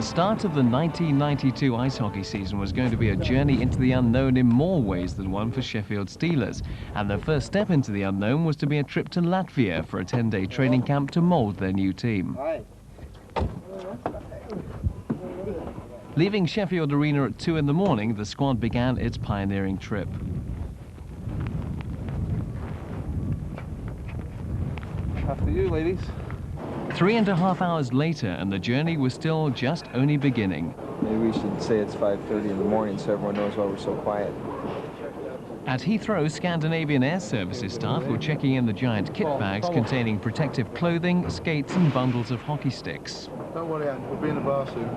The start of the 1992 ice hockey season was going to be a journey into the unknown in more ways than one for Sheffield Steelers. And their first step into the unknown was to be a trip to Latvia for a 10-day training camp to mould their new team. Leaving Sheffield Arena at 2 in the morning, the squad began its pioneering trip. After you, ladies. 3.5 hours later, and the journey was still just only beginning. Maybe we should say it's 5:30 in the morning so everyone knows why we're so quiet. At Heathrow, Scandinavian Air Services staff were checking in the giant kit bags containing protective clothing, skates and bundles of hockey sticks. Don't worry, Anne, we'll be in the bar soon.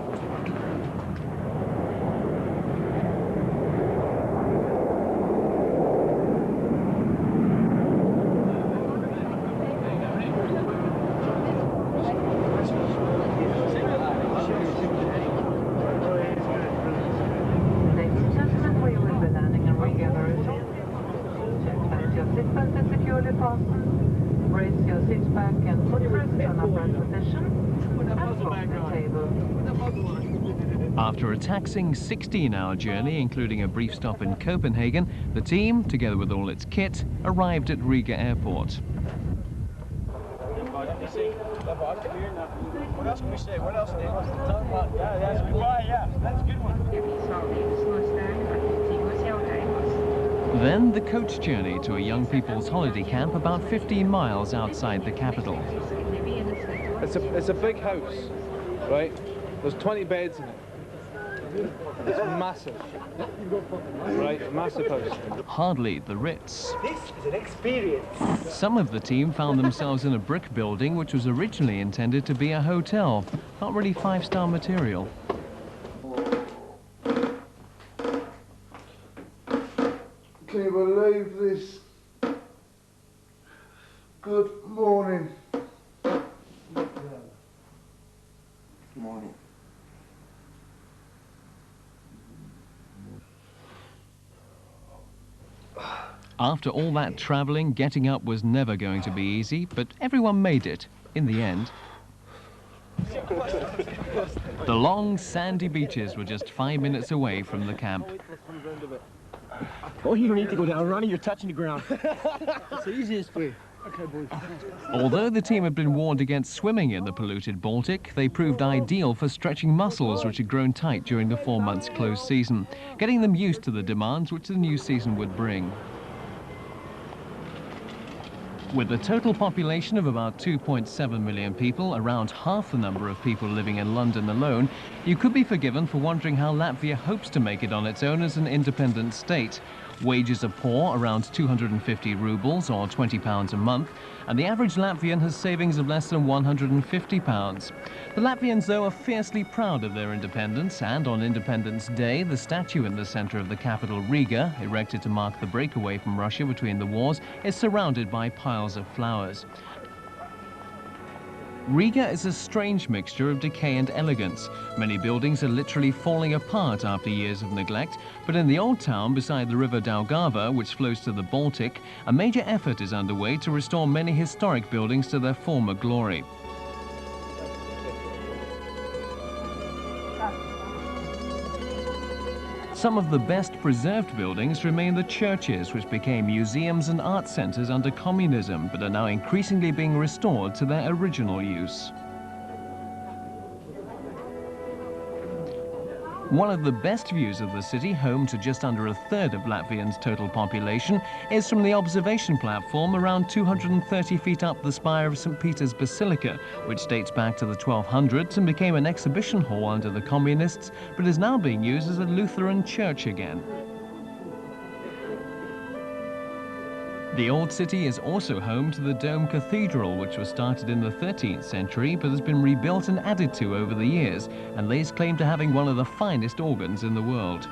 After a taxing 16-hour journey, including a brief stop in Copenhagen, the team, together with all its kit, arrived at Riga Airport. What else can we say? What else? That's a good one. Yeah, that's a good one. Then the coach journey to a young people's holiday camp about 15 miles outside the capital. It's a big house, right? There's 20 beds in it. It's massive. Right, massive house. Hardly the Ritz. This is an experience. Some of the team found themselves in a brick building which was originally intended to be a hotel. Not really five-star material. Can you believe this? Good morning. Good morning. After all that travelling, getting up was never going to be easy, but everyone made it, in the end. The long, sandy beaches were just 5 minutes away from the camp. Oh, you don't need to go down running, you're touching the ground. It's the easiest way. Okay, boys. Although the team had been warned against swimming in the polluted Baltic, they proved ideal for stretching muscles which had grown tight during the 4 months closed season, getting them used to the demands which the new season would bring. With a total population of about 2.7 million people, around half the number of people living in London alone, you could be forgiven for wondering how Latvia hopes to make it on its own as an independent state. Wages are poor, around 250 rubles or £20 a month, and the average Latvian has savings of less than £150. The Latvians, though, are fiercely proud of their independence, and on Independence Day, the statue in the centre of the capital, Riga, erected to mark the breakaway from Russia between the wars, is surrounded by piles of flowers. Riga is a strange mixture of decay and elegance. Many buildings are literally falling apart after years of neglect, but in the old town beside the river Daugava, which flows to the Baltic, a major effort is underway to restore many historic buildings to their former glory. Some of the best preserved buildings remain the churches, which became museums and art centres under communism, but are now increasingly being restored to their original use. One of the best views of the city, home to just under a third of Latvia's total population, is from the observation platform around 230 feet up the spire of St. Peter's Basilica, which dates back to the 1200s and became an exhibition hall under the communists, but is now being used as a Lutheran church again. The old city is also home to the Dome Cathedral, which was started in the 13th century but has been rebuilt and added to over the years, and lays claim to having one of the finest organs in the world.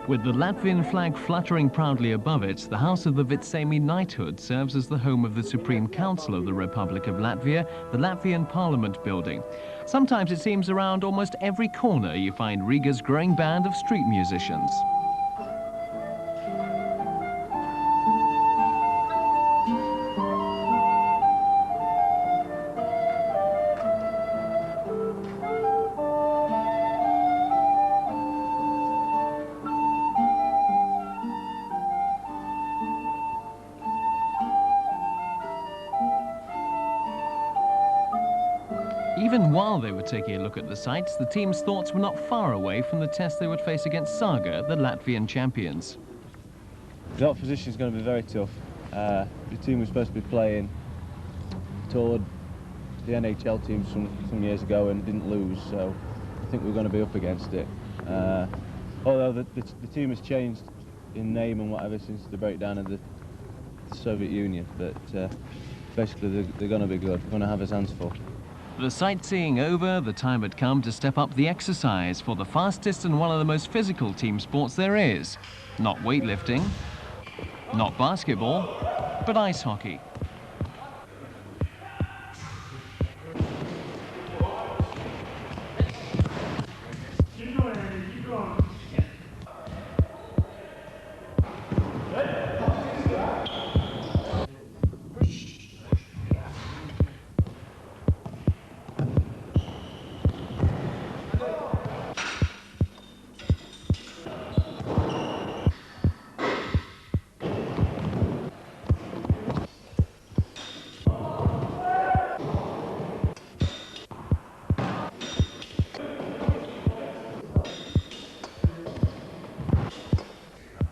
With the Latvian flag fluttering proudly above it, the House of the Vitsemi Knighthood serves as the home of the Supreme Council of the Republic of Latvia, the Latvian Parliament building. Sometimes it seems around almost every corner you find Riga's growing band of street musicians. Even while they were taking a look at the sights, the team's thoughts were not far away from the test they would face against Saga, the Latvian champions. The opposition is going to be very tough. The team was supposed to be playing toward the NHL teams from some years ago and didn't lose, so I think we're going to be up against it. Although the team has changed in name and whatever since the breakdown of the Soviet Union, but basically they're going to be good. We're going to have his hands full. The sightseeing over, the time had come to step up the exercise for the fastest and one of the most physical team sports there is. Not weightlifting, not basketball, but ice hockey.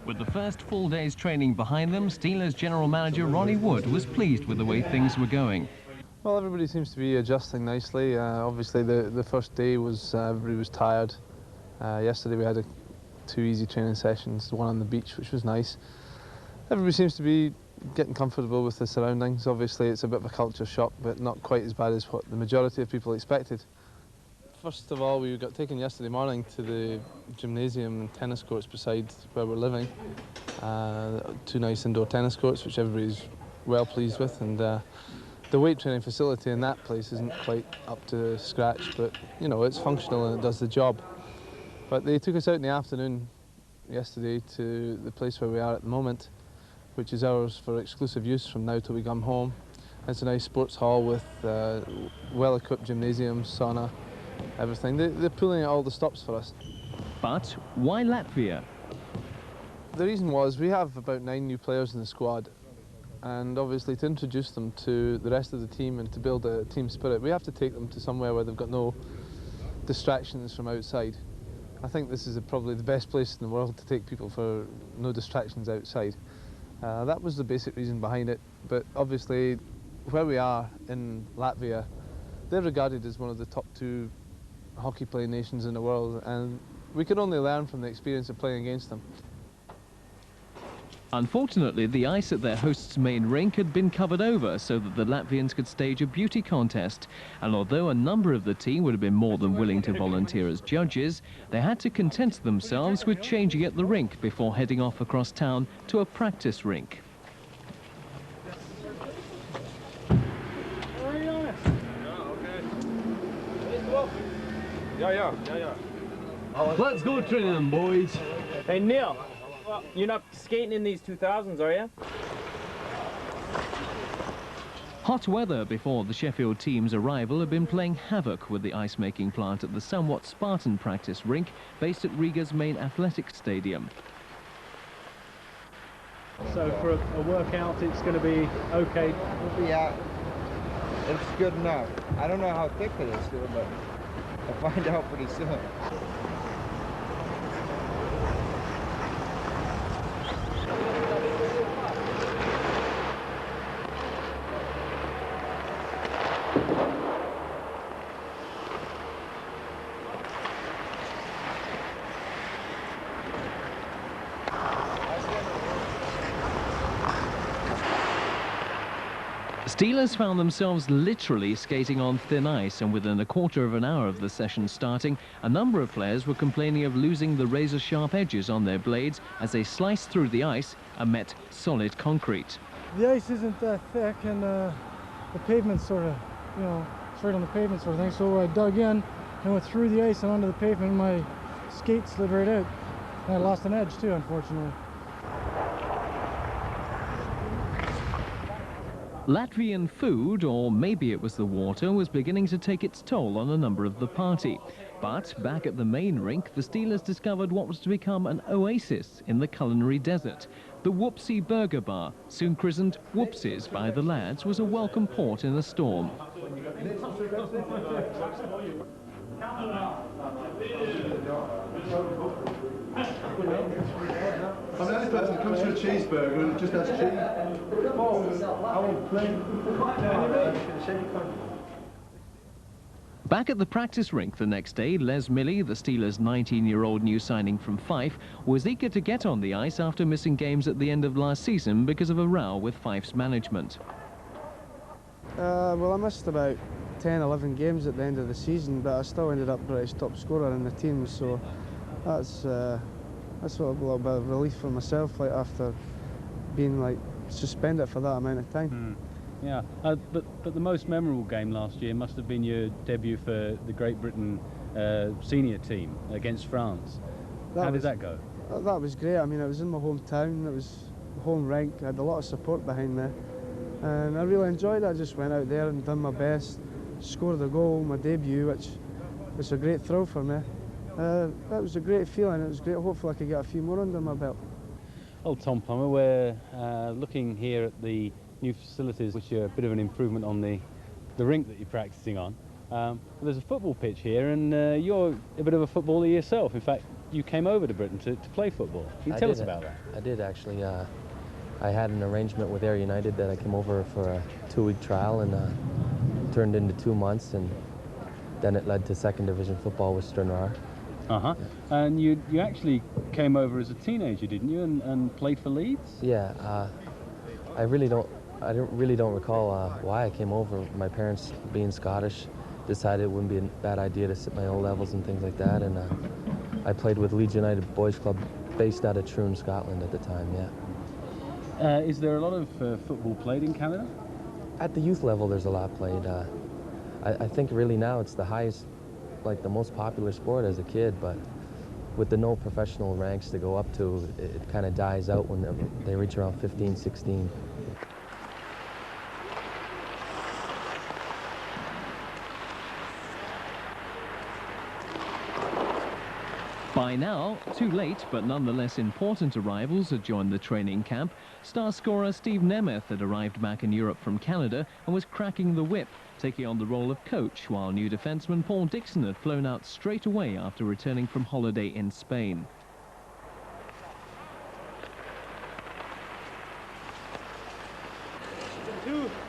With the first full day's training behind them, Steelers general manager Ronnie Wood was pleased with the way things were going. Well, everybody seems to be adjusting nicely. Obviously, the first day was everybody was tired. Yesterday we had 2 easy training sessions, one on the beach, which was nice. Everybody seems to be getting comfortable with the surroundings. Obviously, it's a bit of a culture shock, but not quite as bad as what the majority of people expected. First of all, we got taken yesterday morning to the gymnasium and tennis courts beside where we're living. 2 nice indoor tennis courts, which everybody's well pleased with, and the weight training facility in that place isn't quite up to scratch, but you know, it's functional and it does the job. But they took us out in the afternoon yesterday to the place where we are at the moment, which is ours for exclusive use from now till we come home. It's a nice sports hall with well-equipped gymnasium, sauna, everything. They're pulling out all the stops for us. But why Latvia? The reason was we have about 9 new players in the squad, and obviously to introduce them to the rest of the team and to build a team spirit, we have to take them to somewhere where they've got no distractions from outside. I think this is probably the best place in the world to take people for no distractions outside. That was the basic reason behind it, but obviously where we are in Latvia, they're regarded as one of the top 2 hockey playing nations in the world, and we can only learn from the experience of playing against them. Unfortunately, the ice at their host's main rink had been covered over so that the Latvians could stage a beauty contest. And although a number of the team would have been more than willing to volunteer as judges, they had to content themselves with changing at the rink before heading off across town to a practice rink. Let's go training, boys. Hey, Neil, you're not skating in these 2000s, are you? Hot weather before the Sheffield team's arrival had been playing havoc with the ice-making plant at the somewhat Spartan practice rink based at Riga's main athletic stadium. So for a workout, it's going to be okay. We'll be out. It's good enough. I don't know how thick it is still, but I'll find out pretty soon. Steelers found themselves literally skating on thin ice, and within a quarter of an hour of the session starting, a number of players were complaining of losing the razor-sharp edges on their blades as they sliced through the ice and met solid concrete. The ice isn't that thick, and the pavement's sort of, you know, straight on the pavement sort of thing, so I dug in and went through the ice and onto the pavement, and my skate slid right out. And I lost an edge too, unfortunately. Latvian food, or maybe it was the water, was beginning to take its toll on a number of the party. But back at the main rink, the Steelers discovered what was to become an oasis in the culinary desert. The Whoopsie Burger Bar, soon christened Whoopsies by the lads, was a welcome port in a storm. I'm the only person that comes to a cheeseburger and just has cheese. I won't play. Back at the practice rink the next day, Les Milley, the Steelers' 19-year-old new signing from Fife, was eager to get on the ice after missing games at the end of last season because of a row with Fife's management. Well, I missed about 10, 11 games at the end of the season, but I still ended up British top scorer in the team, so that's a little bit of relief for myself, like after being like suspended for that amount of time. Yeah, but the most memorable game last year must have been your debut for the Great Britain senior team against France. How did that go? That was great. I mean, it was in my hometown, it was home rink, I had a lot of support behind me, and I really enjoyed it. I just went out there and done my best, scored a goal, my debut, which was a great thrill for me. That was a great feeling, it was great. Hopefully I could get a few more under my belt. Well, Tom Plummer, we're looking here at the new facilities, which are a bit of an improvement on the rink that you're practicing on. There's a football pitch here, and you're a bit of a footballer yourself. In fact, you came over to Britain to play football. Can you tell us about that? I did, actually. I had an arrangement with Air United that I came over for a 2-week trial, and turned into 2 months, and then it led to second division football with Stranraer. And you actually came over as a teenager, didn't you, and played for Leeds? Yeah, I really don't recall why I came over. My parents, being Scottish, decided it wouldn't be a bad idea to sit my O levels and things like that, and I played with Leeds United Boys Club, based out of Troon, Scotland at the time. Yeah. Is there a lot of football played in Canada? At the youth level, there's a lot played. I think really now it's the highest, like the most popular sport as a kid, but with the no professional ranks to go up to, it kind of dies out when they reach around 15, 16. By now, two late but nonetheless important arrivals had joined the training camp. Star scorer Steve Nemeth had arrived back in Europe from Canada and was cracking the whip, taking on the role of coach, while new defenseman Paul Dixon had flown out straight away after returning from holiday in Spain.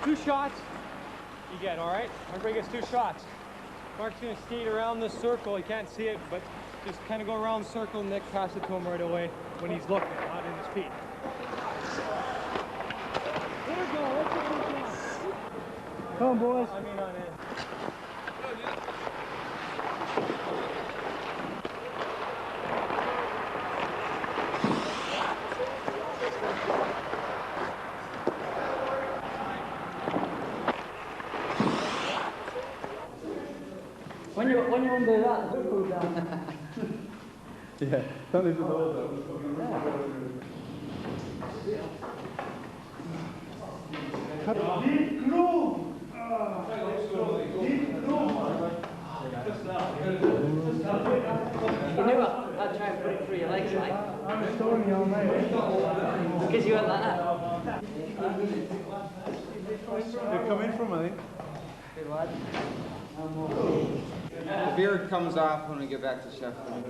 Two shots you get, all right? Everybody gets 2 shots. Mark's going to skate around this circle. You can't see it, but just kind of go around the circle and Nick pass it to him right away when he's looking, not in his feet. There we go. Come on, boys. I mean on it. When you undo that, the hook goes down. Yeah, don't leave the door though. You knew I'd try and put it through your legs, like. I was stalling you all night. Because you went like that. You're coming from, I think. Good lad. The beard comes off when we get back to Sheffield.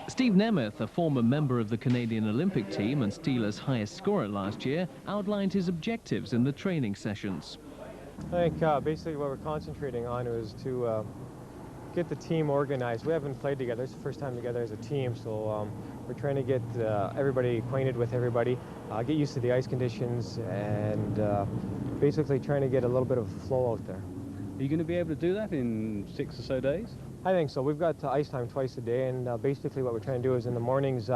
Steve Nemeth, a former member of the Canadian Olympic team and Steelers' highest scorer last year, outlined his objectives in the training sessions. I think basically what we're concentrating on is to get the team organized. We haven't played together. It's the first time together as a team, so we're trying to get everybody acquainted with everybody, get used to the ice conditions, and basically trying to get a little bit of flow out there. Are you going to be able to do that in 6 or so days? I think so. We've got ice time twice a day, and basically what we're trying to do is in the mornings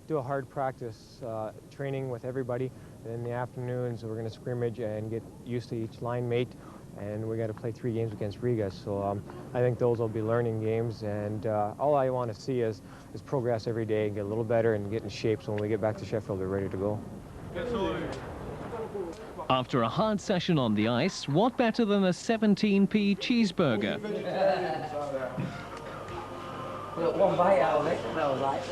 do a hard practice training with everybody, and in the afternoons we're going to scrimmage and get used to each line mate, and we got to play 3 games against Riga. So I think those will be learning games, and all I want to see is progress every day and get a little better and get in shape, so when we get back to Sheffield we're ready to go. After a hard session on the ice, what better than a 17p cheeseburger? We got one bite out of it, that was like.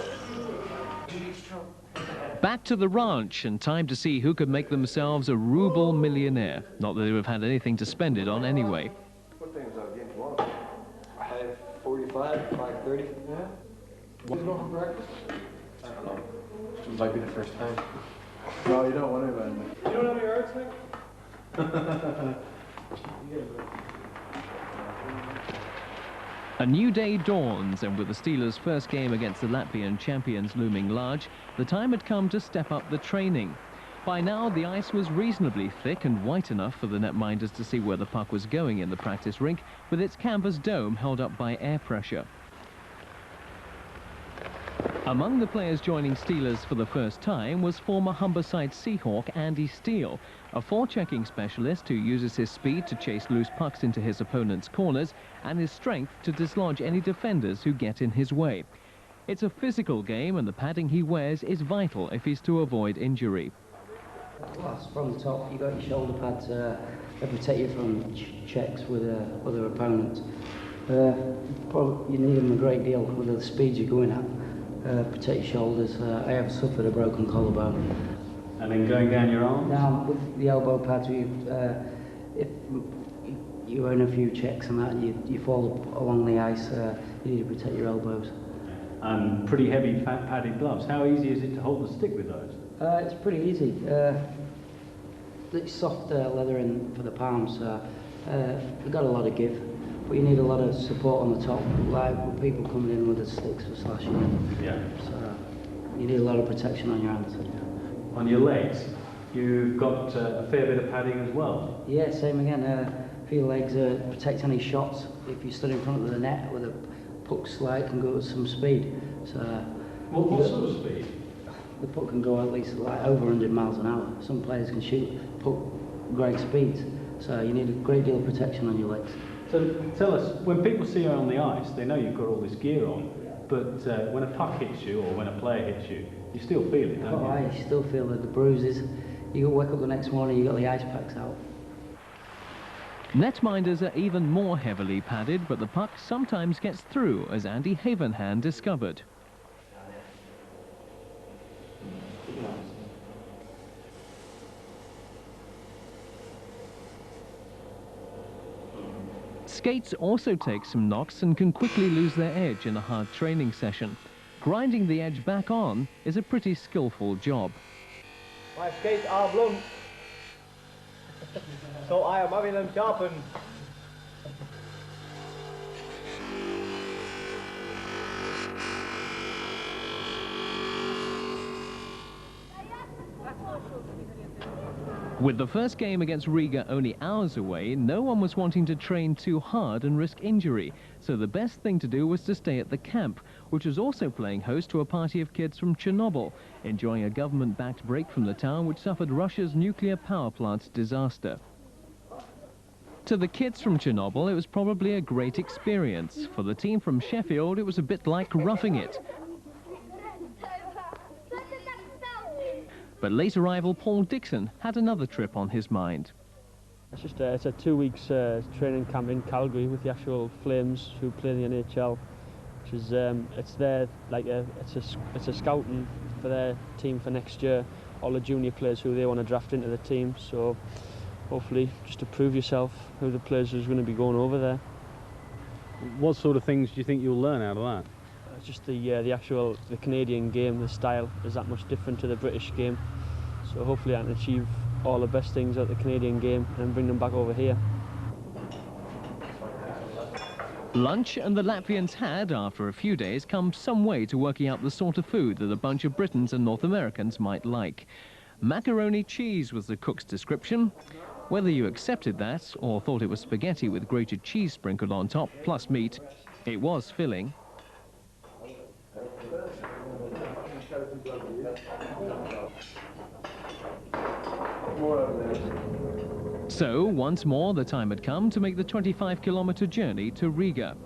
Back to the ranch, and time to see who could make themselves a ruble millionaire. Not that they would have had anything to spend it on anyway. What time is that game tomorrow? 5:45, 5:30. Yeah. Who's going for breakfast? I don't know. It might be the first time. No, you don't want to, man. You don't have any yards, Nick? A new day dawns, and with the Steelers' first game against the Latvian champions looming large, the time had come to step up the training. By now, the ice was reasonably thick and white enough for the netminders to see where the puck was going in the practice rink, with its canvas dome held up by air pressure. Among the players joining Steelers for the first time was former Humberside Seahawk Andy Steele, a forechecking specialist who uses his speed to chase loose pucks into his opponent's corners and his strength to dislodge any defenders who get in his way. It's a physical game, and the padding he wears is vital if he's to avoid injury. Plus, from the top, you've got your shoulder pads that protect you from checks with other opponents. You need them a great deal with the speeds you're going at. Protect your shoulders. I have suffered a broken collarbone. And then going down your arms? Now, with the elbow pads, if you're in a few checks and that, you fall along the ice, you need to protect your elbows. And pretty heavy padded gloves. How easy is it to hold the stick with those? It's pretty easy. It's soft leather for the palms. They've got a lot of give. But you need a lot of support on the top, like with people coming in with the sticks for slashing. Yeah. So you need a lot of protection on your hands. On your legs, you've got a fair bit of padding as well. Yeah, same again. For your legs, protect any shots. If you stood in front of the net with a puck slide, can go at some speed. So. What sort of speed? The puck can go at least like over 100 miles an hour. Some players can shoot puck great speeds. So you need a great deal of protection on your legs. So tell us, when people see you on the ice, they know you've got all this gear on, but when a puck hits you or when a player hits you, you still feel it, don't you? You still feel the bruises. You wake up the next morning, you got the ice packs out. Netminders are even more heavily padded, but the puck sometimes gets through, as Andy Havenhand discovered. Skates also take some knocks and can quickly lose their edge in a hard training session. Grinding the edge back on is a pretty skillful job. My skates are blunt, so I am having them sharpened. With the first game against Riga only hours away, no one was wanting to train too hard and risk injury, so the best thing to do was to stay at the camp, which was also playing host to a party of kids from Chernobyl, enjoying a government-backed break from the town which suffered Russia's nuclear power plant's disaster. To the kids from Chernobyl, it was probably a great experience. For the team from Sheffield, it was a bit like roughing it. But late arrival Paul Dixon had another trip on his mind. It's just it's a 2 weeks training camp in Calgary with the actual Flames who play in the NHL, which is it's their it's a scouting for their team for next year. All the junior players who they want to draft into the team. So hopefully, just to prove yourself, who the players who's going to be going over there. What sort of things do you think you'll learn out of that? Just the Canadian game, the style is that much different to the British game. So hopefully I can achieve all the best things at the Canadian game and bring them back over here. Lunch and the Latvians had, after a few days, come some way to working out the sort of food that a bunch of Britons and North Americans might like. Macaroni cheese was the cook's description. Whether you accepted that or thought it was spaghetti with grated cheese sprinkled on top, plus meat, it was filling. So, once more, the time had come to make the 25-kilometre journey to Riga.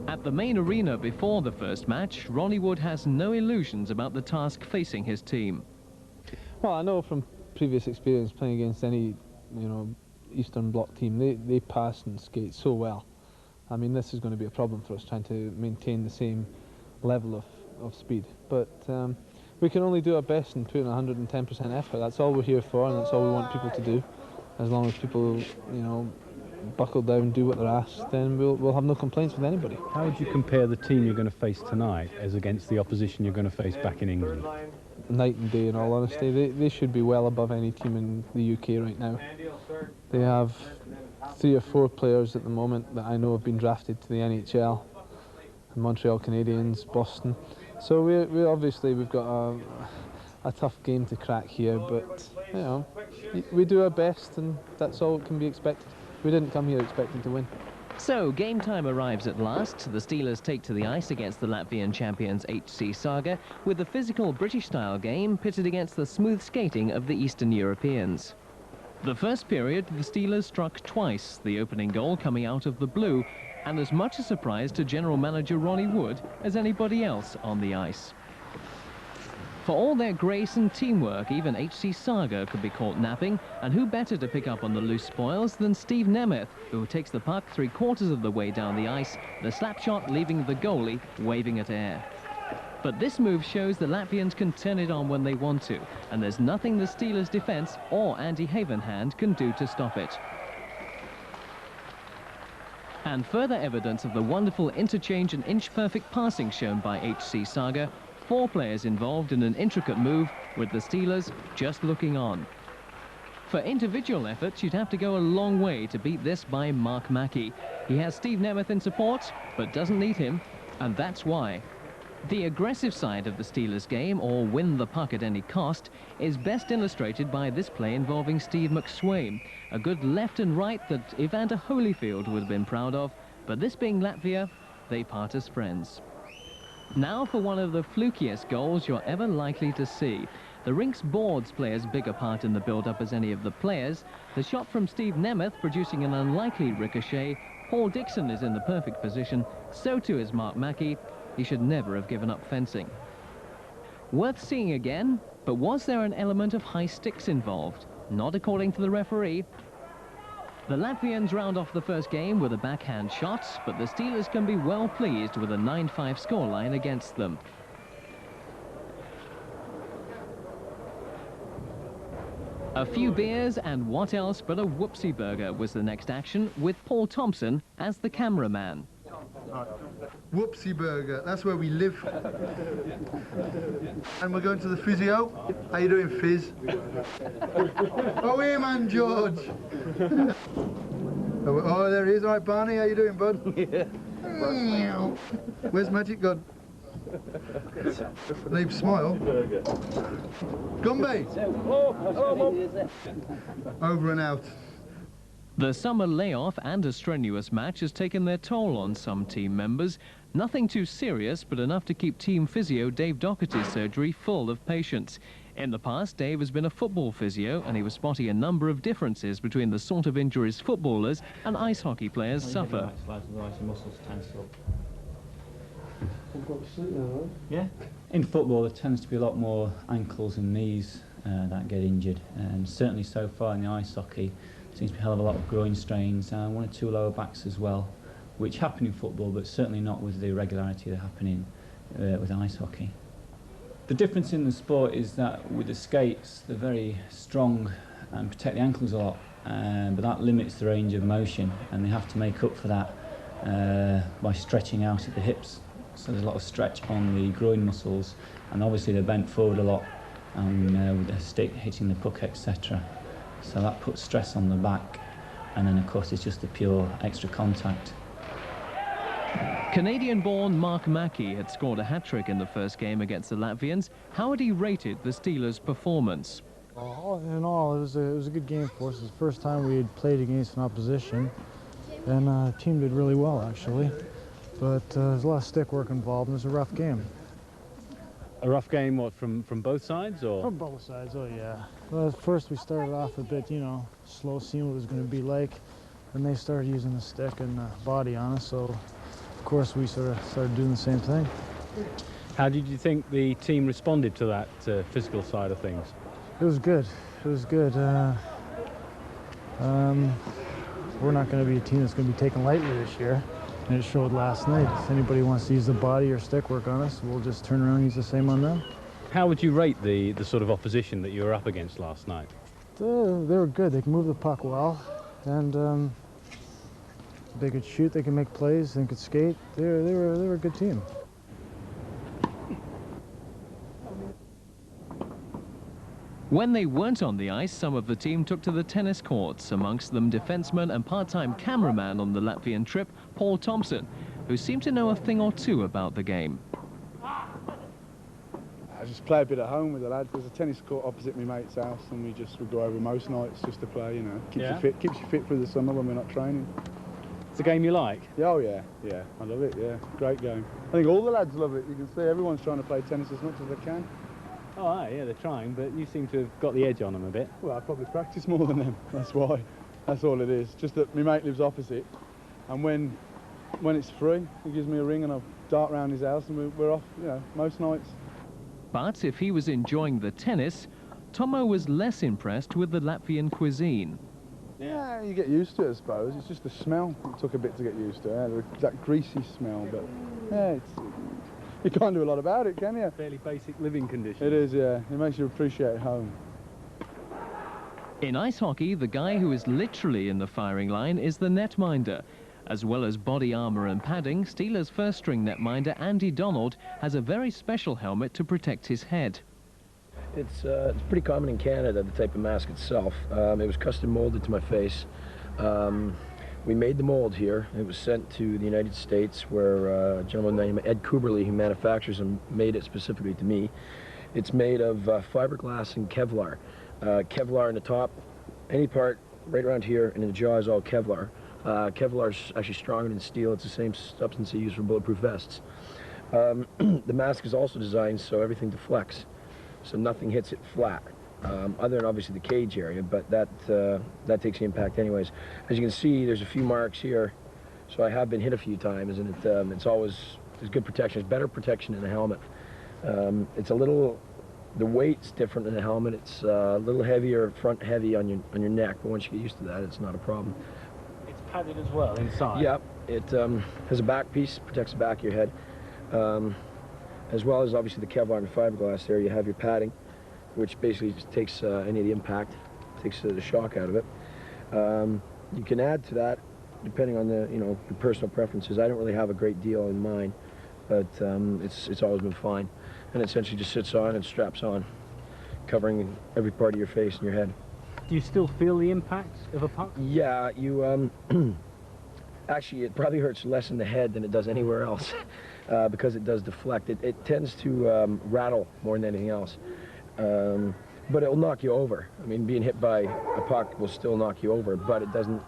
At the main arena before the first match, Ronnie Wood has no illusions about the task facing his team. Well, I know from previous experience playing against any, Eastern Bloc team, they pass and skate so well. I mean, this is going to be a problem for us, trying to maintain the same level of of speed, but we can only do our best and put in 110% effort. That's all we're here for, and that's all we want people to do. As long as people, you know, buckle down and do what they're asked, then we'll have no complaints with anybody. How would you compare the team you're going to face tonight as against the opposition you're going to face back in England? Night and day, in all honesty. They should be well above any team in the UK right now. They have 3 or 4 players at the moment that I know have been drafted to the NHL. Montreal Canadiens, Boston. So we obviously we've got a tough game to crack here, but you know, we do our best, and that's all that can be expected. We didn't come here expecting to win. So, game time arrives at last. The Steelers take to the ice against the Latvian champions HC Saga, with the physical British-style game pitted against the smooth skating of the Eastern Europeans. The first period, the Steelers struck twice, the opening goal coming out of the blue, and as much a surprise to General Manager Ronnie Wood as anybody else on the ice. For all their grace and teamwork, even HC Saga could be caught napping, and who better to pick up on the loose spoils than Steve Nemeth, who takes the puck 3/4 of the way down the ice, the slap shot leaving the goalie waving at air. But this move shows the Latvians can turn it on when they want to, and there's nothing the Steelers' defence or Andy Havenhand can do to stop it. And further evidence of the wonderful interchange and inch-perfect passing shown by HC Saga, 4 players involved in an intricate move, with the Steelers just looking on. For individual efforts, you'd have to go a long way to beat this by Mark Mackey. He has Steve Nemeth in support, but doesn't need him, and that's why. The aggressive side of the Steelers' game, or win the puck at any cost, is best illustrated by this play involving Steve McSwain, a good left and right that Evander Holyfield would have been proud of, but this being Latvia, they part as friends. Now for one of the flukiest goals you're ever likely to see. The rink's boards play as big a part in the build-up as any of the players. The shot from Steve Nemeth producing an unlikely ricochet. Paul Dixon is in the perfect position, so too is Mark Mackey. He should never have given up fencing. Worth seeing again, but was there an element of high sticks involved? Not according to the referee. The Latvians round off the first game with a backhand shot, but the Steelers can be well pleased with a 9-5 scoreline against them. A few beers and what else but a whoopsie burger was the next action, with Paul Thompson as the cameraman. Whoopsie burger, that's where we live. And we're going to the physio. How you doing, Fizz? Oh, here, man, George. Oh, there he is. All right, Barney, how you doing, bud? Yeah. Where's Magic gone? Leave smile. Gumby. Over and out. The summer layoff and a strenuous match has taken their toll on some team members. Nothing too serious, but enough to keep team physio Dave Doherty's surgery full of patients. In the past, Dave has been a football physio, and he was spotting a number of differences between the sort of injuries footballers and ice hockey players suffer. Yeah. In football, there tends to be a lot more ankles and knees that get injured, and certainly so far in the ice hockey, seems to be a hell of a lot of groin strains and 1 or 2 lower backs as well, which happen in football, but certainly not with the regularity that happen with ice hockey. The difference in the sport is that with the skates, they're very strong and protect the ankles a lot, but that limits the range of motion, and they have to make up for that by stretching out at the hips. So there's a lot of stretch on the groin muscles, and obviously they're bent forward a lot, and with the stick hitting the puck, etc. So that puts stress on the back, and then of course it's just the pure extra contact. Canadian-born Mark Mackey had scored a hat-trick in the first game against the Latvians. How had he rated the Steelers' performance? All in all, it was a good game for us. It was the first time we had played against an opposition, and the team did really well, actually. But there's a lot of stick work involved, and it was a rough game. A rough game, what, from both sides, or? From both sides, oh yeah. Well, at first we started off a bit, you know, slow, seeing what it was going to be like. And they started using the stick and body on us, so of course we sort of started doing the same thing. How did you think the team responded to that physical side of things? It was good. It was good. We're not going to be a team that's going to be taken lightly this year. And it showed last night. If anybody wants to use the body or stick work on us, we'll just turn around and use the same on them. How would you rate the sort of opposition that you were up against last night? They were good. They can move the puck well, and they could shoot. They can make plays. They could skate. They were a good team. When they weren't on the ice, some of the team took to the tennis courts, amongst them defenseman and part-time cameraman on the Latvian trip, Paul Thompson, who seemed to know a thing or two about the game. I just play a bit at home with the lads. There's a tennis court opposite my mate's house, and we go over most nights just to play, you know. Keeps you fit through the summer when we're not training. It's a game you like? Oh yeah, I love it, yeah. Great game. I think all the lads love it. You can see everyone's trying to play tennis as much as they can. Oh, yeah, they're trying, but you seem to have got the edge on them a bit. Well, I probably practice more than them, that's why. That's all it is. Just that my mate lives opposite, and when it's free, he gives me a ring and I dart round his house and we're off, you know, most nights. But if he was enjoying the tennis, Tomo was less impressed with the Latvian cuisine. Yeah, you get used to it, I suppose. It's just the smell. It took a bit to get used to, that greasy smell, but yeah, you can't do a lot about it, can you? Fairly basic living conditions. It is, yeah. It makes you appreciate home. In ice hockey, the guy who is literally in the firing line is the netminder. As well as body armour and padding, Steelers' first-string netminder Andy Donald has a very special helmet to protect his head. It's pretty common in Canada, the type of mask itself. It was custom molded to my face. We made the mold here. It was sent to the United States, where a gentleman named Ed Kuberly, who manufactures them, made it specifically to me. It's made of fiberglass and Kevlar. Kevlar in the top, any part right around here, and in the jaw is all Kevlar. Kevlar is actually stronger than steel. It's the same substance they use for bulletproof vests. The mask is also designed so everything deflects, so nothing hits it flat. Other than obviously the cage area, but that takes the impact anyways. As you can see, there's a few marks here, so I have been hit a few times, and there's good protection. It's better protection than a helmet. The weight's different than a helmet. It's a little heavier, front heavy on your neck, but once you get used to that, it's not a problem. It's padded as well inside? Yeah, it has a back piece, protects the back of your head, as well as obviously the Kevlar and the fiberglass there. You have your padding, which basically just takes any of the impact, takes the shock out of it. You can add to that, depending on your personal preferences. I don't really have a great deal in mind, but it's always been fine. And it essentially just sits on and straps on, covering every part of your face and your head. Do you still feel the impact of a puck? Yeah, you actually, it probably hurts less in the head than it does anywhere else, because it does deflect. It tends to rattle more than anything else. But it'll knock you over. I mean, being hit by a puck will still knock you over, but it doesn't,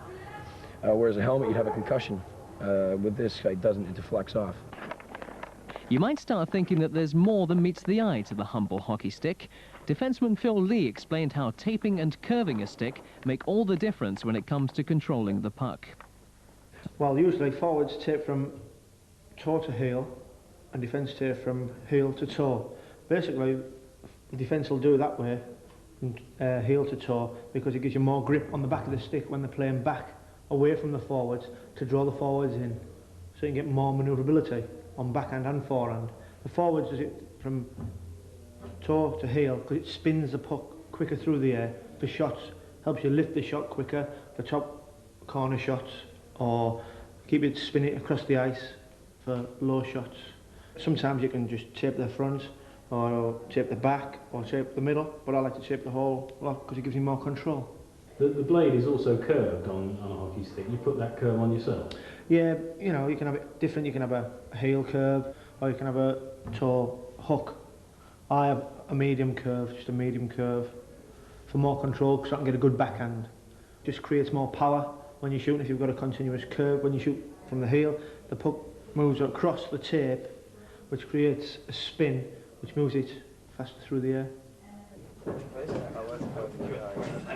whereas a helmet, you'd have a concussion. With this, it doesn't, it deflects off. You might start thinking that there's more than meets the eye to the humble hockey stick. Defenseman Phil Lee explained how taping and curving a stick make all the difference when it comes to controlling the puck. Well, usually forwards tape from toe to heel, and defence tape from heel to toe. Basically, the defence will do it that way, heel to toe, because it gives you more grip on the back of the stick when they're playing back away from the forwards to draw the forwards in, so you can get more manoeuvrability on backhand and forehand. The forwards does it from toe to heel because it spins the puck quicker through the air for shots, helps you lift the shot quicker for top corner shots, or keep it spinning across the ice for low shots. Sometimes you can just tape the front, or tape the back, or tape the middle, but I like to tape the whole lot because it gives you more control. The blade is also curved on a hockey stick. You put that curve on yourself? Yeah, you know, you can have it different. You can have a heel curve, or you can have a toe hook. I have a medium curve, just a medium curve, for more control, because I can get a good backhand. Just creates more power when you're shooting if you've got a continuous curve. When you shoot from the heel, the puck moves across the tape, which creates a spin, which moves it faster through the air.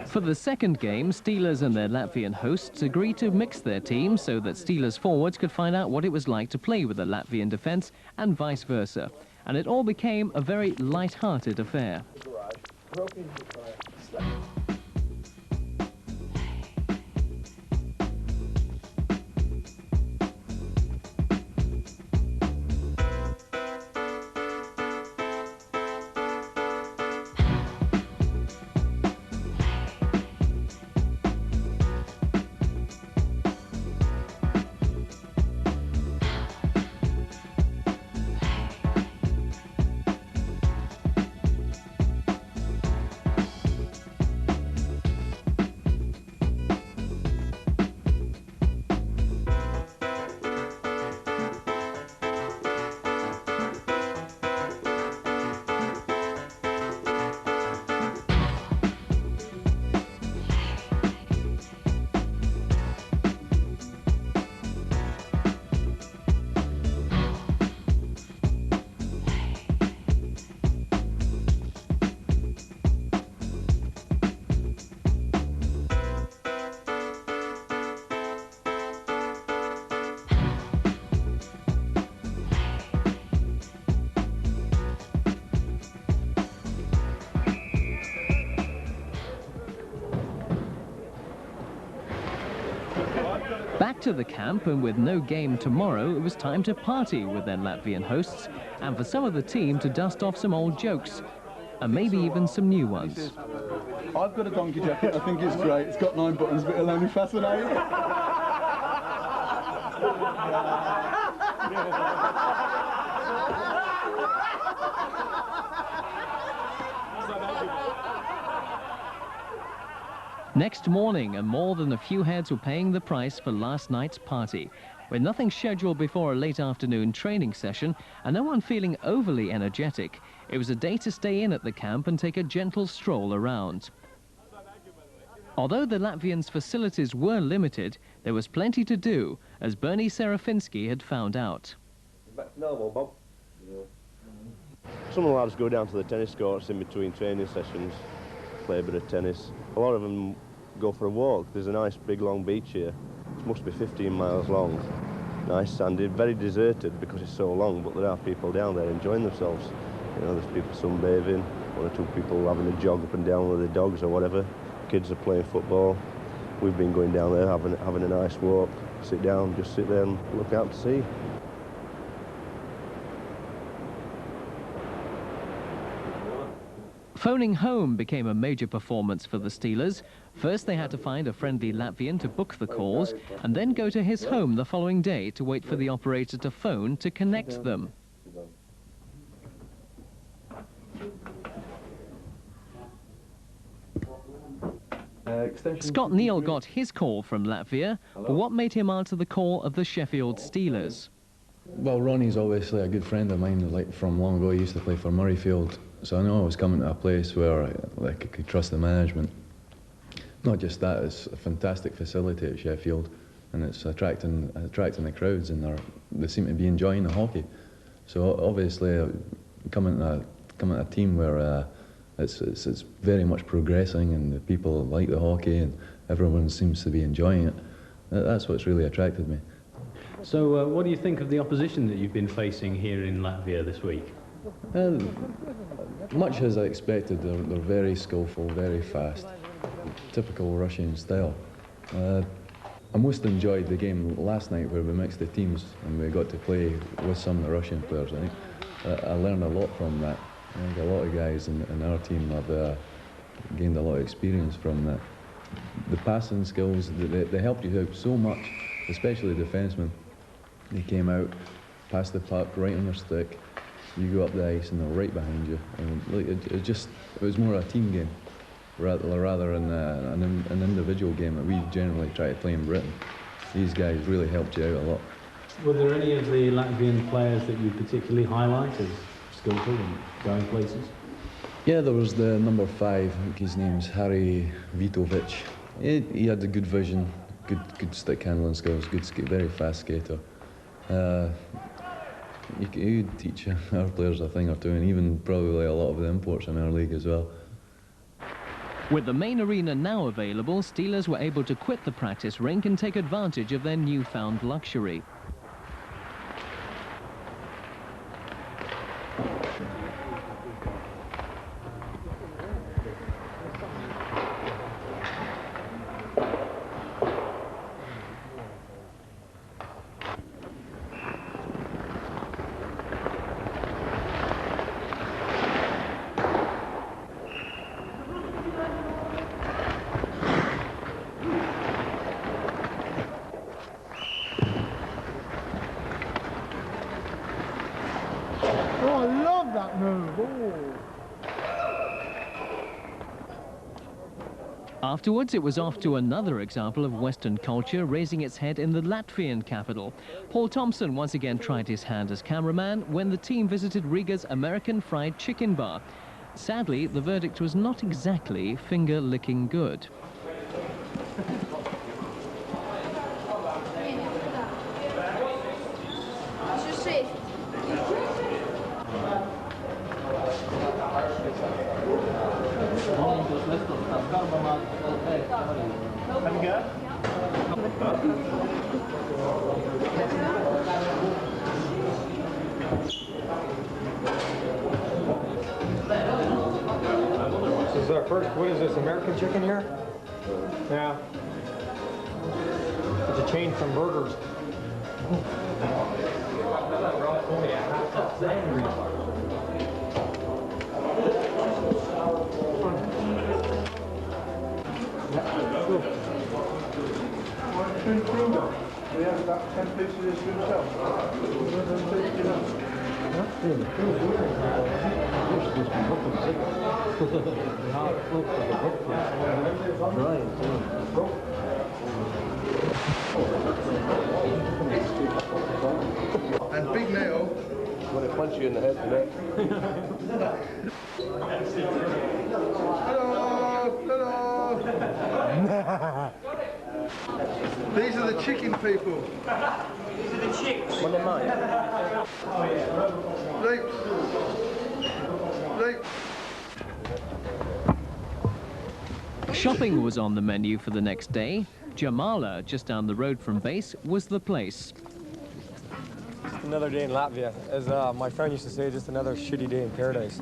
For the second game, Steelers and their Latvian hosts agreed to mix their teams so that Steelers forwards could find out what it was like to play with the Latvian defence and vice versa. And it all became a very light-hearted affair. to the camp, and with no game tomorrow, it was time to party with their Latvian hosts, and for some of the team to dust off some old jokes, and maybe even some new ones. I've got a donkey jacket, I think it's great. It's got 9 buttons, but it'll only fascinate. Next morning, and more than a few heads were paying the price for last night's party. With nothing scheduled before a late afternoon training session, and no one feeling overly energetic, it was a day to stay in at the camp and take a gentle stroll around. Although the Latvians' facilities were limited, there was plenty to do, as Bernie Serafinski had found out. Some of the lads go down to the tennis courts in between training sessions, play a bit of tennis. A lot of them go for a walk. There's a nice big long beach here. It must be 15 miles long. Nice sandy, very deserted because it's so long, but there are people down there enjoying themselves. You know, there's people sunbathing, 1 or 2 people having a jog up and down with their dogs or whatever. Kids are playing football. We've been going down there having a nice walk, sit down, just sit there and look out to sea. Phoning home became a major performance for the Steelers. First, they had to find a friendly Latvian to book the calls, and then go to his home the following day to wait for the operator to phone to connect them. Scott Neal got his call from Latvia, but what made him answer the call of the Sheffield Steelers? Well, Ronnie's obviously a good friend of mine. Like from long ago, he used to play for Murrayfield, so I know I was coming to a place where I could trust the management. Not just that, it's a fantastic facility at Sheffield, and it's attracting the crowds, and they seem to be enjoying the hockey. So obviously, coming to a team where it's very much progressing, and the people like the hockey, and everyone seems to be enjoying it. That's what's really attracted me. So what do you think of the opposition that you've been facing here in Latvia this week? Much as I expected. They're very skillful, very fast, typical Russian style. I most enjoyed the game last night where we mixed the teams and we got to play with some of the Russian players. I think I learned a lot from that. I think a lot of guys in our team have gained a lot of experience from that. The passing skills, they helped you out so much, especially the defensemen. They came out, passed the puck right on your stick, you go up the ice and they're right behind you. And it was more a team game rather than an individual game that we generally try to play in Britain. These guys really helped you out a lot. Were there any of the Latvian players that you particularly highlight as skillful and going places? Yeah, there was the number 5, I think his name's Harry Vitovic. He had a good vision, good stick handling skills, very fast skater. He'd teach our players a thing or two, and even probably a lot of the imports in our league as well. With the main arena now available, Steelers were able to quit the practice rink and take advantage of their newfound luxury. That move. Oh. Afterwards, it was off to another example of Western culture raising its head in the Latvian capital. Paul Thompson once again tried his hand as cameraman when the team visited Riga's American Fried Chicken Bar. Sadly, the verdict was not exactly finger-licking good. This is our first, what is this, American chicken here? Yeah. It's a a change from burgers. We have about 10 pieces of this for himself. And Big Nail. When I punch you in the head today. Hello, hello. These are the chicken people. These are the chicks. What am I? Shopping was on the menu for the next day. Jamala, just down the road from base, was the place. Just another day in Latvia. As my friend used to say, just another shitty day in paradise.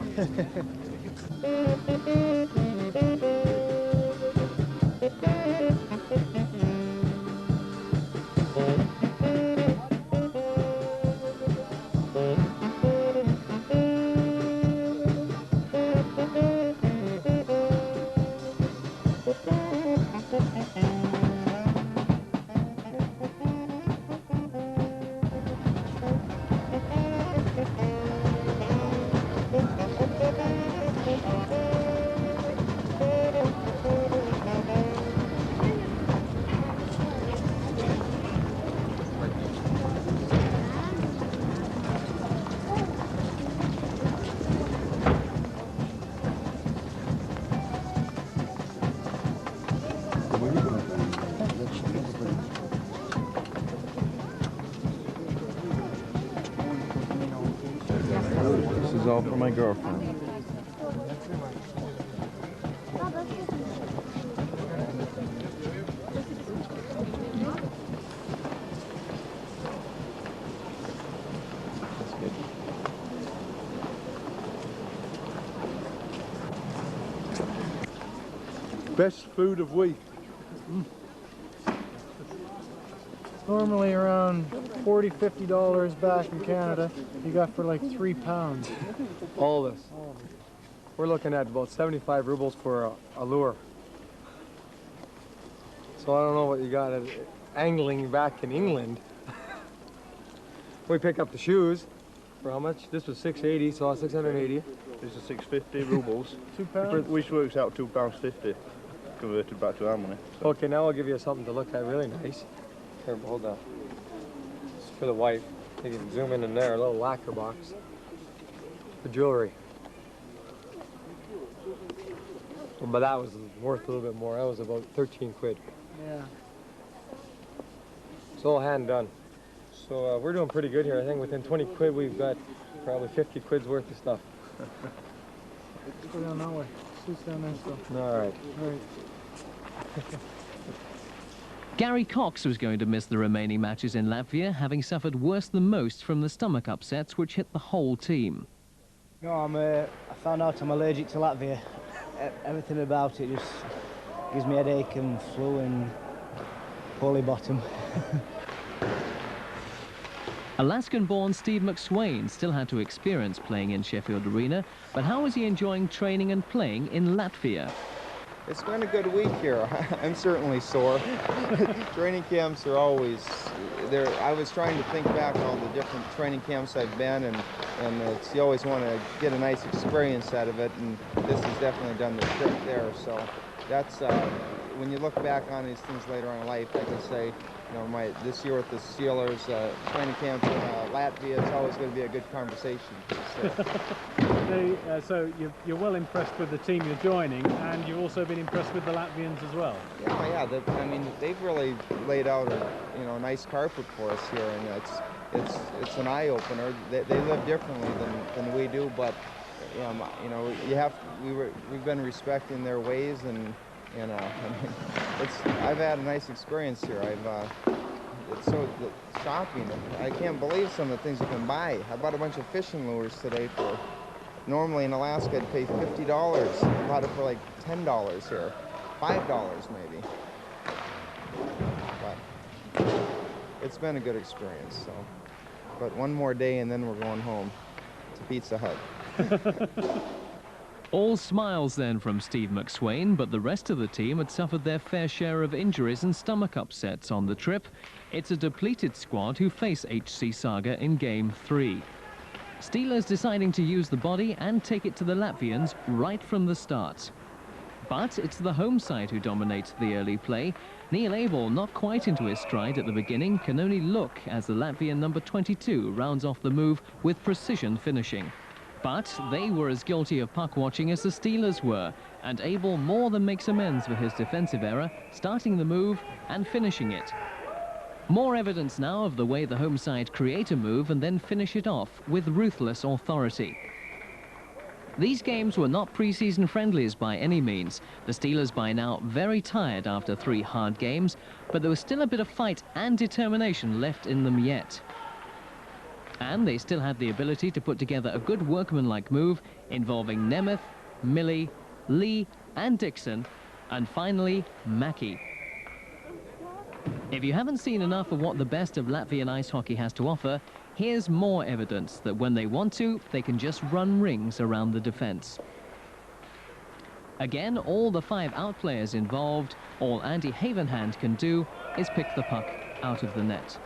This is all for my girlfriend. Best food of week. Normally around $40–50 back in Canada. You got for like £3. All of this. We're looking at about 75 rubles for a lure. So I don't know what you got at angling back in England. We pick up the shoes for how much? This was 680, so 680. This is 650 rubles. £2? Which works out £2.50 converted back to our money. So. Okay, now I'll give you something to look at, really nice. Here, hold on. It's for the wife. You can zoom in there, a little lacquer box. The jewelry. But that was worth a little bit more. That was about 13 quid. Yeah. It's all hand done. So we're doing pretty good here. I think within 20 quid we've got probably 50 quid's worth of stuff. Let's go down that way. Suits down there still. All right. All right. Gary Cox was going to miss the remaining matches in Latvia, having suffered worse than most from the stomach upsets which hit the whole team. No, I found out I'm allergic to Latvia. Everything about it just gives me a headache and flu and poorly bottom. Alaskan-born Steve McSwain still had to experience playing in Sheffield Arena, but how was he enjoying training and playing in Latvia? It's been a good week here. I'm certainly sore. Training camps are always there. I was trying to think back on all the different training camps I've been, and you always want to get a nice experience out of it, and this has definitely done the trick there. So that's when you look back on these things later on in life, I can say, you know, this year with the Steelers training camp in Latvia, it's always going to be a good conversation. So you're well impressed with the team you're joining, and you've also been impressed with the Latvians as well. Yeah. I mean, they've really laid out a nice carpet for us here, and it's an eye opener. They live differently than we do, but we've been respecting their ways, and I mean, I've had a nice experience here. It's so shocking. I can't believe some of the things you can buy. I bought a bunch of fishing lures today for. Normally in Alaska, I'd pay $50. I bought it for like $10 here, $5 maybe. But it's been a good experience. So, but one more day and then we're going home to Pizza Hut. All smiles then from Steve McSwain, but the rest of the team had suffered their fair share of injuries and stomach upsets on the trip. It's a depleted squad who face HC Saga in Game 3. Steelers deciding to use the body and take it to the Latvians right from the start. But it's the home side who dominates the early play. Neil Abel, not quite into his stride at the beginning, can only look as the Latvian number 22 rounds off the move with precision finishing. But they were as guilty of puck watching as the Steelers were, and Abel more than makes amends for his defensive error, starting the move and finishing it. More evidence now of the way the home side create a move and then finish it off with ruthless authority. These games were not pre-season friendlies by any means. The Steelers by now very tired after 3 hard games, but there was still a bit of fight and determination left in them yet. And they still had the ability to put together a good workmanlike move involving Nemeth, Millie, Lee and Dixon, and finally Mackey. If you haven't seen enough of what the best of Latvian ice hockey has to offer, here's more evidence that when they want to, they can just run rings around the defense. Again, all the 5 outplayers involved, all Andy Havenhand can do is pick the puck out of the net.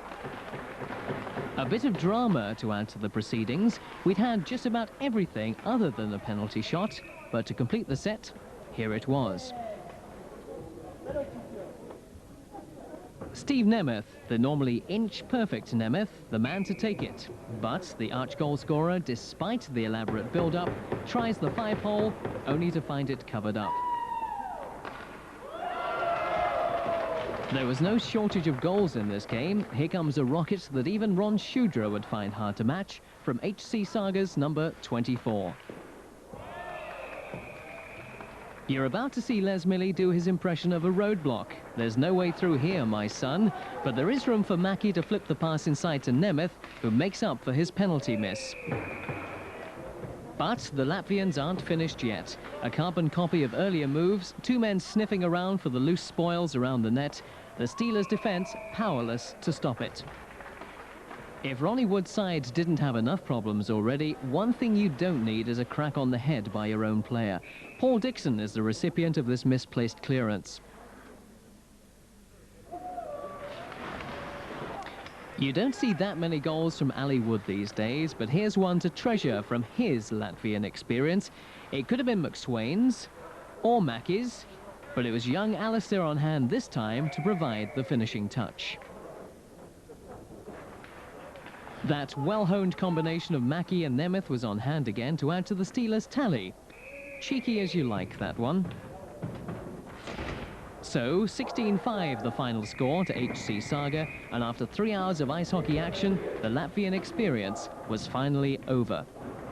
A bit of drama to add to the proceedings. We'd had just about everything other than a penalty shot, but to complete the set, here it was. Steve Nemeth, the normally inch-perfect Nemeth, the man to take it. But the arch-goal scorer, despite the elaborate build-up, tries the 5-hole, only to find it covered up. There was no shortage of goals in this game. Here comes a rocket that even Ron Shudra would find hard to match from HC Saga's number 24. You're about to see Les Millie do his impression of a roadblock. There's no way through here, my son, but there is room for Mackey to flip the pass inside to Nemeth, who makes up for his penalty miss. But the Latvians aren't finished yet. A carbon copy of earlier moves, 2 men sniffing around for the loose spoils around the net, the Steelers' defense powerless to stop it. If Ronnie Wood's side didn't have enough problems already, one thing you don't need is a crack on the head by your own player. Paul Dixon is the recipient of this misplaced clearance. You don't see that many goals from Ali Wood these days, but here's one to treasure from his Latvian experience. It could have been McSwain's or Mackey's, but it was young Alistair on hand this time to provide the finishing touch. That well-honed combination of Mackey and Nemeth was on hand again to add to the Steelers' tally. Cheeky as you like, that one. So, 16-5 the final score to HC Saga, and after 3 hours of ice hockey action, the Latvian experience was finally over.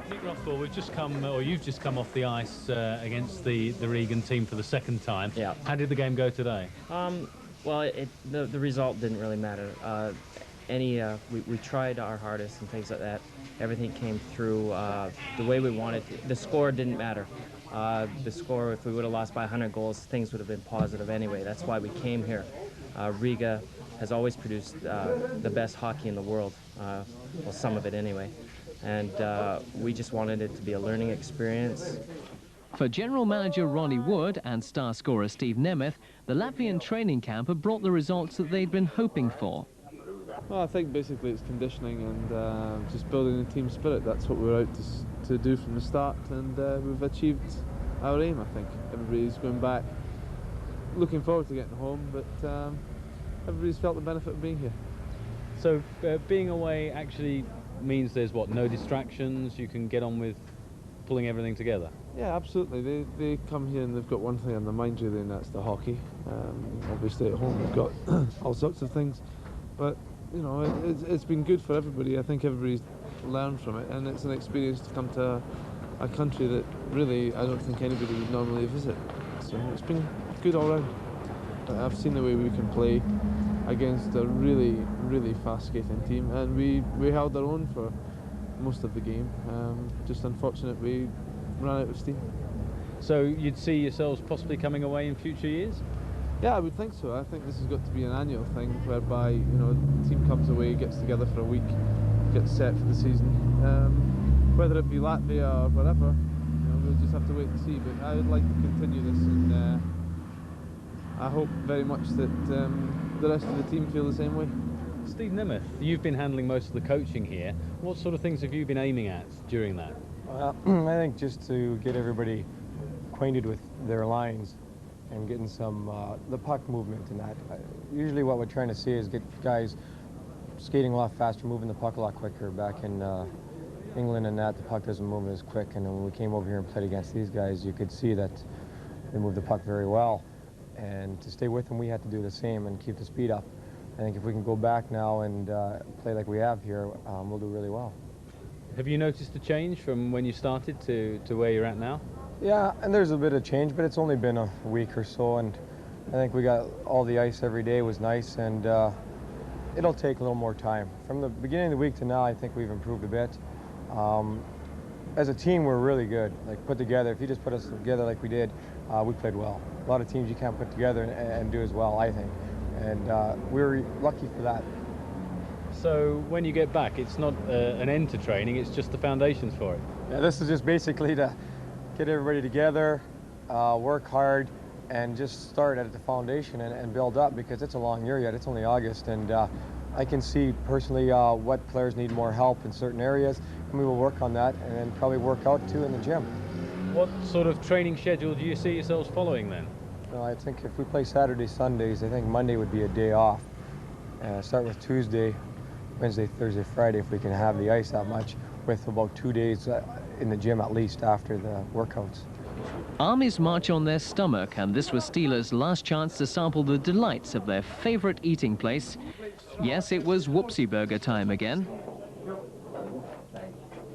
Nick Rothwell, we've just come, or you've just come off the ice against the Regan team for the 2nd time. Yeah. How did the game go today? Well, the result didn't really matter. We tried our hardest and things like that. Everything came through the way we wanted to. The score didn't matter. The score, if we would have lost by 100 goals, things would have been positive anyway. That's why we came here. Riga has always produced the best hockey in the world, well, some of it anyway. And we just wanted it to be a learning experience. For General Manager Ronnie Wood and star scorer Steve Nemeth, the Latvian training camp had brought the results that they'd been hoping for. Well, I think basically it's conditioning and just building a team spirit. That's what we're out to do from the start, and we've achieved our aim, I think. Everybody's going back, looking forward to getting home, but everybody's felt the benefit of being here. So being away actually means there's what, no distractions, you can get on with pulling everything together? Yeah, absolutely. They come here and they've got one thing on their mind really, and that's the hockey. Obviously at home we've got all sorts of things, but you know, it's been good for everybody. I think everybody's learned from it, and it's an experience to come to a country that really I don't think anybody would normally visit. So it's been good all round. I've seen the way we can play against a really, really fast skating team, and we held our own for most of the game. Just unfortunate we ran out of steam. So you'd see yourselves possibly coming away in future years? Yeah, I would think so. I think this has got to be an annual thing whereby, you know, the team comes away, gets together for a week, gets set for the season. Whether it be Latvia or whatever, you know, we'll just have to wait and see. But I would like to continue this, and I hope very much that the rest of the team feel the same way. Steve Nemeth, you've been handling most of the coaching here. What sort of things have you been aiming at during that? I think just to get everybody acquainted with their lines and getting some the puck movement and that. Usually what we're trying to see is get guys skating a lot faster, moving the puck a lot quicker. Back in England and that, the puck doesn't move as quick, and when we came over here and played against these guys, you could see that they move the puck very well. And to stay with them, we had to do the same and keep the speed up. I think if we can go back now and play like we have here, we'll do really well. Have you noticed a change from when you started to where you're at now? Yeah, and there's a bit of change, but it's only been a week or so, and I think we got all the ice every day was nice, and it'll take a little more time. From the beginning of the week to now, I think we've improved a bit. As a team, we're really good, like put together. If you just put us together like we did, we played well. A lot of teams you can't put together and do as well, I think, and we were lucky for that. So when you get back, it's not an end to training, it's just the foundations for it? Yeah, this is just basically to get everybody together, work hard, and just start at the foundation and build up, because it's a long year yet. It's only August, and I can see personally what players need more help in certain areas, and we will work on that and then probably work out too in the gym. What sort of training schedule do you see yourselves following then? Well, I think if we play Saturday, Sundays, I think Monday would be a day off. Start with Tuesday, Wednesday, Thursday, Friday, if we can have the ice that much, with about 2 days in the gym at least after the workouts. Armies march on their stomach, and this was Steelers' last chance to sample the delights of their favorite eating place. Yes, it was whoopsie burger time again.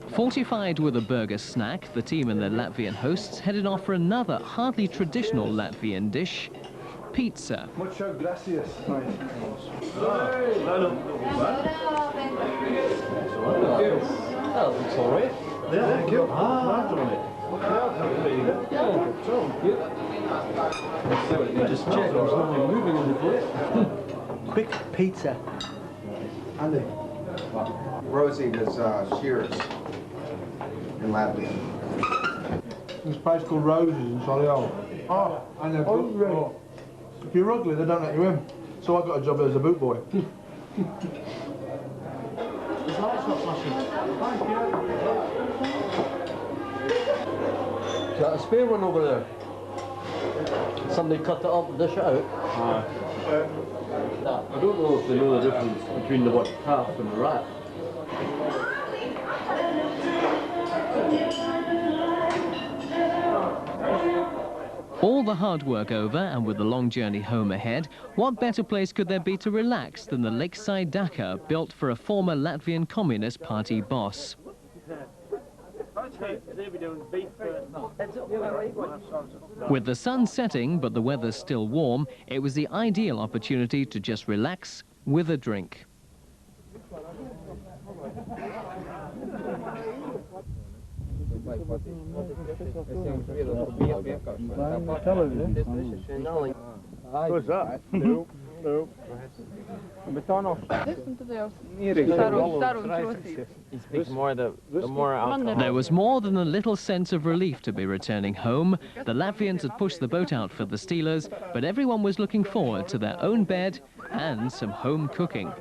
Fortified with a burger snack, the team and their Latvian hosts headed off for another hardly traditional Latvian dish, pizza. Mucho gracias. That looks all right. Yeah, thank you. Just check, there's nothing moving on the plate. Quick pizza. Andy. Rosie does shears in Latvia. This place called Roses in Solihull. Oh, and they're good. Oh. If you're ugly, they don't let you in. So I got a job as a boot boy. Is that a spare one over there? Somebody cut it up and dish it out? I don't know if they know the difference between the calf and the rat. All the hard work over, and with the long journey home ahead, what better place could there be to relax than the lakeside Dhaka, built for a former Latvian Communist Party boss? With the sun setting but the weather still warm, it was the ideal opportunity to just relax with a drink. What's that? No, no. There was more than a little sense of relief to be returning home. The Latvians had pushed the boat out for the Steelers, but everyone was looking forward to their own bed and some home cooking.